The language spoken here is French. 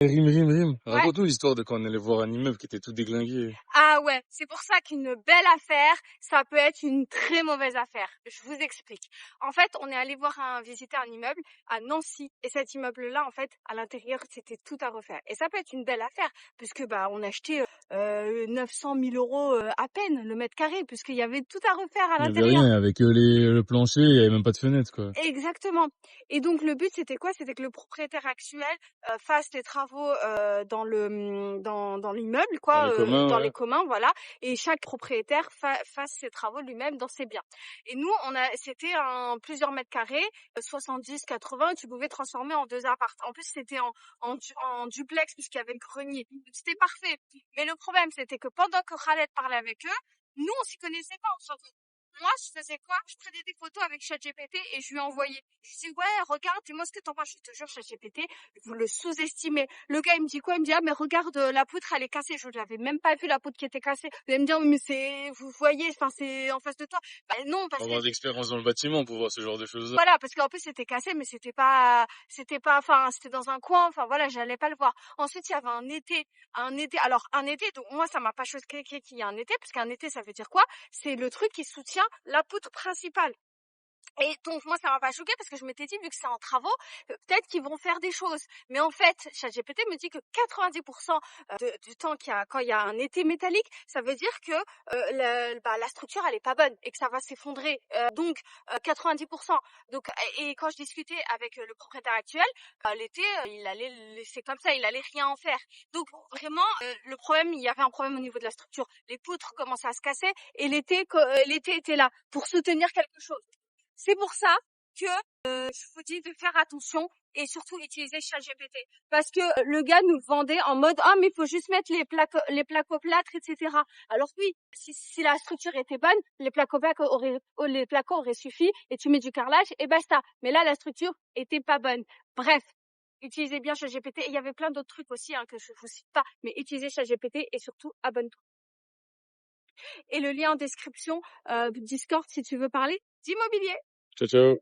Rim. Ouais. Raconte-nous l'histoire de quand on allait voir un immeuble qui était tout déglingué. Ah ouais, c'est pour ça qu'une belle affaire, ça peut être une très mauvaise affaire. Je vous explique. En fait, on est allé visiter un immeuble à Nancy, et cet immeuble-là, en fait, à l'intérieur, c'était tout à refaire. Et ça peut être une belle affaire, puisque on achetait 900 000 euros à peine le mètre carré, puisqu'il y avait tout à refaire à Il y avait l'intérieur. rien, avec le plancher, il y avait même pas de fenêtre, quoi. Exactement. Et donc le but c'était quoi? C'était que le propriétaire actuel fasse les travaux dans l'immeuble, Dans quoi, les communs, dans ouais. les communs, voilà. Et chaque propriétaire fasse ses travaux lui-même dans ses biens. Et nous c'était plusieurs mètres carrés, 70, 80. Tu pouvais transformer en deux apparts. En plus c'était en duplex puisqu'il y avait le grenier. C'était parfait. Mais le problème c'était que pendant que Khaled parlait avec eux, nous on s'y connaissait pas, on s'en moi, je faisais quoi? Je prenais des photos avec ChatGPT et je lui envoyais. Je lui dis, ouais, regarde, dis-moi ce que t'en penses. Je te jure, ChatGPT, vous le sous-estimez. Le gars, il me dit quoi? Il me dit, ah, mais regarde, la poutre, elle est cassée. Je n'avais même pas vu la poutre qui était cassée. Il va me dire, oui, mais vous voyez, enfin, c'est en face de toi. Non, parce Faut que avoir d'expérience dans le bâtiment pour voir ce genre de choses-là. voilà, parce qu'en plus c'était cassé, mais enfin, c'était dans un coin, enfin voilà, j'allais pas le voir. Ensuite, il y avait alors un été, donc moi ça m'a pas choqué qu'il y ait un été, parce qu'un été ça veut dire quoi? C'est le truc qui soutient la poutre principale. Et donc moi ça m'a pas choqué parce que je m'étais dit vu que c'est en travaux, peut-être qu'ils vont faire des choses. Mais en fait, ChatGPT me dit que 90% du temps quand il y a un été métallique, ça veut dire que la structure elle est pas bonne et que ça va s'effondrer. Donc 90%. Donc et quand je discutais avec le propriétaire actuel, l'été il allait le laisser comme ça, il allait rien en faire. Donc vraiment il y avait un problème au niveau de la structure. Les poutres commençaient à se casser et l'été était là pour soutenir quelque chose. C'est pour ça que je vous dis de faire attention et surtout utiliser ChatGPT. Parce que le gars nous le vendait en mode ah mais il faut juste mettre les placoplâtres, etc. Alors oui, si la structure était bonne, les placo auraient suffi et tu mets du carrelage et basta. Mais là la structure était pas bonne. Bref, utilisez bien ChatGPT. Et il y avait plein d'autres trucs aussi que je vous cite pas, mais utilisez ChatGPT et surtout abonne-toi. Et le lien en description Discord si tu veux parler d'immobilier. Ciao.